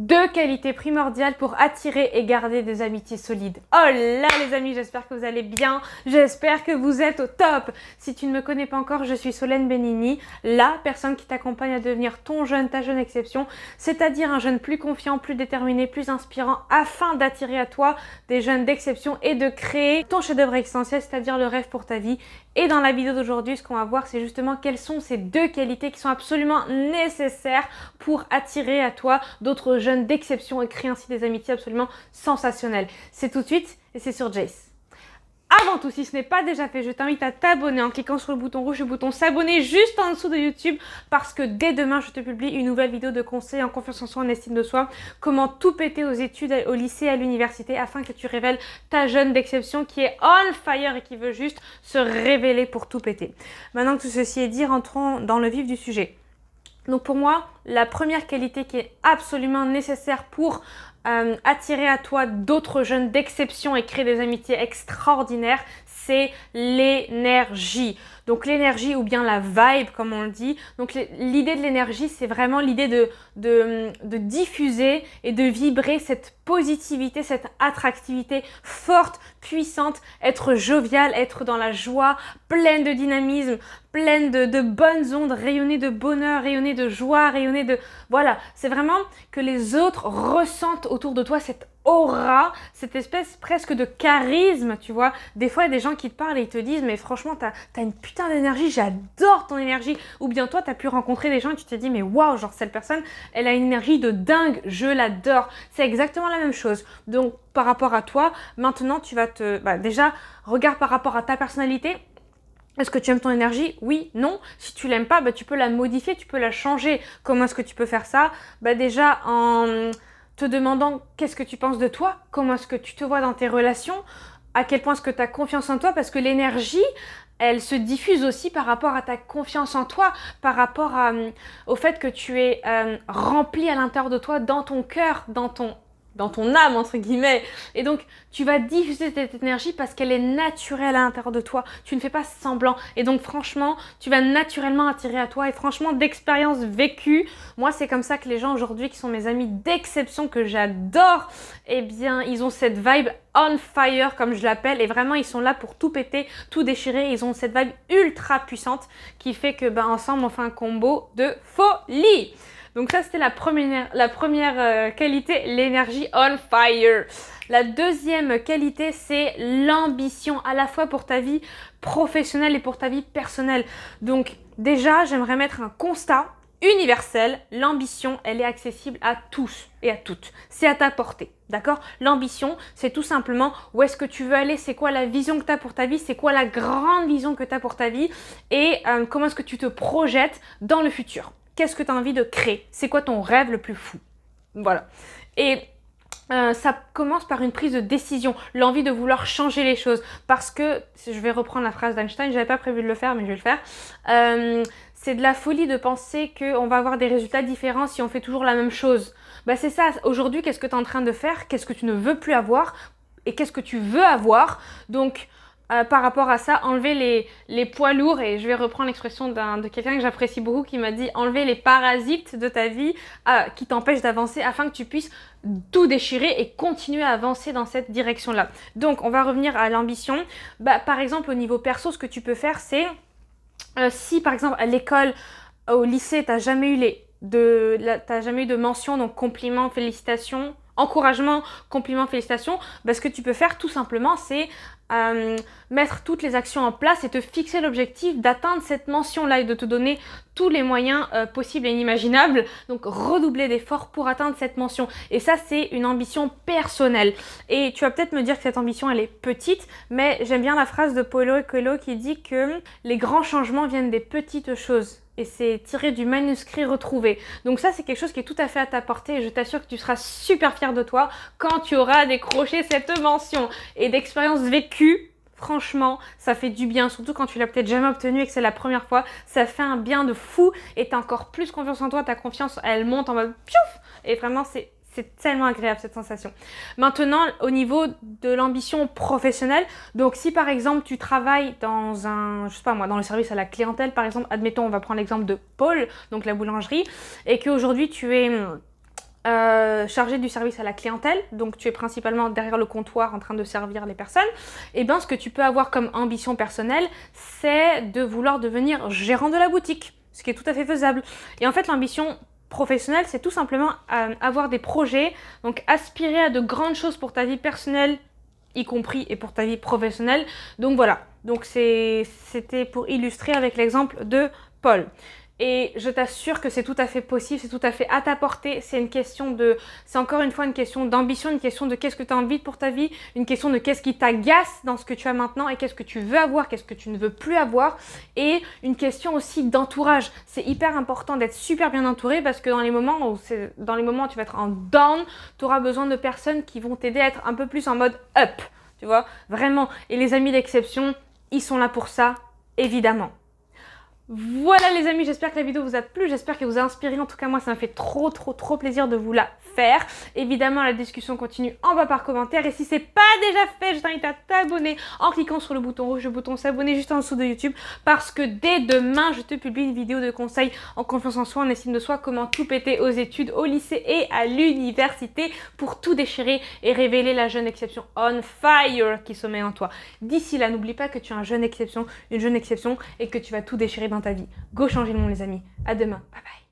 Deux qualités primordiales pour attirer et garder des amitiés solides. Oh là les amis, j'espère que vous allez bien, j'espère que vous êtes au top. Si tu ne me connais pas encore, je suis Solène Benigni, la personne qui t'accompagne à devenir ton jeune, ta jeune exception, c'est-à-dire un jeune plus confiant, plus déterminé, plus inspirant, afin d'attirer à toi des jeunes d'exception et de créer ton chef-d'œuvre existentiel, c'est-à-dire le rêve pour ta vie. Et dans la vidéo d'aujourd'hui, ce qu'on va voir, c'est justement quelles sont ces deux qualités qui sont absolument nécessaires pour attirer à toi d'autres jeunes d'exception et créer ainsi des amitiés absolument sensationnelles. C'est tout de suite et c'est sur Jace. Avant tout, si ce n'est pas déjà fait, je t'invite à t'abonner en cliquant sur le bouton rouge, le bouton s'abonner juste en dessous de YouTube, parce que dès demain, je te publie une nouvelle vidéo de conseils en confiance en soi, en estime de soi, comment tout péter aux études, au lycée, à l'université, afin que tu révèles ta jeune d'exception qui est on fire et qui veut juste se révéler pour tout péter. Maintenant que tout ceci est dit, rentrons dans le vif du sujet. Donc pour moi, la première qualité qui est absolument nécessaire pour attirer à toi d'autres jeunes d'exception et créer des amitiés extraordinaires, c'est l'énergie. Donc l'énergie ou bien la vibe comme on le dit. Donc l'idée de l'énergie, c'est vraiment l'idée de diffuser et de vibrer cette positivité, cette attractivité forte, puissante, être jovial, être dans la joie, pleine de dynamisme, pleine de bonnes ondes, rayonner de bonheur, rayonner de joie, rayonner de... Voilà, c'est vraiment que les autres ressentent autour de toi cette aura, cette espèce presque de charisme, tu vois. Des fois, il y a des gens qui te parlent et ils te disent « Mais franchement, t'as une putain d'énergie, j'adore ton énergie !» Ou bien toi, t'as pu rencontrer des gens et tu te dis « Mais waouh, genre cette personne, elle a une énergie de dingue, je l'adore !» C'est exactement la même chose. Donc, par rapport à toi, maintenant, tu vas te... déjà, regarde par rapport à ta personnalité. Est-ce que tu aimes ton énergie? Oui, non. Si tu l'aimes pas, tu peux la modifier, tu peux la changer. Comment est-ce que tu peux faire ça? Déjà en te demandant qu'est-ce que tu penses de toi, comment est-ce que tu te vois dans tes relations, à quel point est-ce que tu as confiance en toi, parce que l'énergie, elle se diffuse aussi par rapport à ta confiance en toi, par rapport au fait que tu es rempli à l'intérieur de toi, dans ton cœur, dans ton âme, entre guillemets. Et donc, tu vas diffuser cette énergie parce qu'elle est naturelle à l'intérieur de toi. Tu ne fais pas semblant. Et donc, franchement, tu vas naturellement attirer à toi. Et franchement, d'expérience vécue, moi, c'est comme ça que les gens aujourd'hui, qui sont mes amis d'exception, que j'adore, eh bien, ils ont cette vibe on fire, comme je l'appelle. Et vraiment, ils sont là pour tout péter, tout déchirer. Ils ont cette vibe ultra puissante qui fait que, ensemble, on fait un combo de folie. Donc ça, c'était la première qualité, l'énergie on fire. La deuxième qualité, c'est l'ambition, à la fois pour ta vie professionnelle et pour ta vie personnelle. Donc déjà, j'aimerais mettre un constat universel. L'ambition, elle est accessible à tous et à toutes. C'est à ta portée, d'accord? L'ambition, c'est tout simplement où est-ce que tu veux aller, c'est quoi la vision que tu as pour ta vie, c'est quoi la grande vision que tu as pour ta vie et comment est-ce que tu te projettes dans le futur. Qu'est-ce que tu as envie de créer? C'est quoi ton rêve le plus fou? Voilà. Et ça commence par une prise de décision, l'envie de vouloir changer les choses. Parce que, je vais reprendre la phrase d'Einstein, je n'avais pas prévu de le faire, mais je vais le faire. C'est de la folie de penser qu'on va avoir des résultats différents si on fait toujours la même chose. C'est ça, aujourd'hui, qu'est-ce que tu es en train de faire? Qu'est-ce que tu ne veux plus avoir? Et qu'est-ce que tu veux avoir? Donc, par rapport à ça, enlever les poids lourds, et je vais reprendre l'expression de quelqu'un que j'apprécie beaucoup qui m'a dit enlever les parasites de ta vie qui t'empêchent d'avancer afin que tu puisses tout déchirer et continuer à avancer dans cette direction-là. Donc, on va revenir à l'ambition. Par exemple, au niveau perso, ce que tu peux faire, c'est si par exemple à l'école, au lycée, t'as jamais eu de mention, donc compliments, félicitations, encouragement, compliments, félicitations, ce que tu peux faire tout simplement, c'est mettre toutes les actions en place et te fixer l'objectif d'atteindre cette mention-là et de te donner tous les moyens possibles et inimaginables. Donc, redoubler d'efforts pour atteindre cette mention. Et ça, c'est une ambition personnelle. Et tu vas peut-être me dire que cette ambition, elle est petite, mais j'aime bien la phrase de Paulo Coelho qui dit que les grands changements viennent des petites choses. Et c'est tiré du manuscrit retrouvé. Donc ça, c'est quelque chose qui est tout à fait à ta portée et je t'assure que tu seras super fier de toi quand tu auras décroché cette mention. Et d'expérience vécue, franchement, ça fait du bien, surtout quand tu l'as peut-être jamais obtenu et que c'est la première fois. Ça fait un bien de fou et tu as encore plus confiance en toi, ta confiance, elle monte en mode piouf. Et vraiment, c'est tellement agréable cette sensation. Maintenant, au niveau de l'ambition professionnelle, donc si par exemple tu travailles dans dans le service à la clientèle, par exemple, admettons, on va prendre l'exemple de Paul, donc la boulangerie, et qu'aujourd'hui tu es chargé du service à la clientèle, donc tu es principalement derrière le comptoir en train de servir les personnes, et bien ce que tu peux avoir comme ambition personnelle, c'est de vouloir devenir gérant de la boutique, ce qui est tout à fait faisable. Et en fait, l'ambition professionnelle, c'est tout simplement avoir des projets, donc aspirer à de grandes choses pour ta vie personnelle, y compris et pour ta vie professionnelle. Donc voilà, donc c'était pour illustrer avec l'exemple de Paul. Et je t'assure que c'est tout à fait possible, c'est tout à fait à ta portée. C'est encore une fois une question d'ambition, une question de qu'est-ce que tu as envie pour ta vie, une question de qu'est-ce qui t'agace dans ce que tu as maintenant et qu'est-ce que tu veux avoir, qu'est-ce que tu ne veux plus avoir. Et une question aussi d'entourage. C'est hyper important d'être super bien entouré parce que dans les moments où tu vas être en down, tu auras besoin de personnes qui vont t'aider à être un peu plus en mode up. Tu vois, vraiment. Et les amis d'exception, ils sont là pour ça, évidemment. Voilà les amis, j'espère que la vidéo vous a plu, j'espère qu'elle vous a inspiré. En tout cas, moi, ça m'a fait trop plaisir de vous la faire. Évidemment, la discussion continue en bas par commentaire. Et si c'est pas déjà fait, je t'invite à t'abonner en cliquant sur le bouton rouge, le bouton s'abonner juste en dessous de YouTube. Parce que dès demain, je te publie une vidéo de conseils en confiance en soi, en estime de soi, comment tout péter aux études, au lycée et à l'université pour tout déchirer et révéler la jeune exception on fire qui sommeille en toi. D'ici là, n'oublie pas que tu es une jeune exception et que tu vas tout déchirer dans ta vie. Go changer le monde les amis. À demain. Bye bye.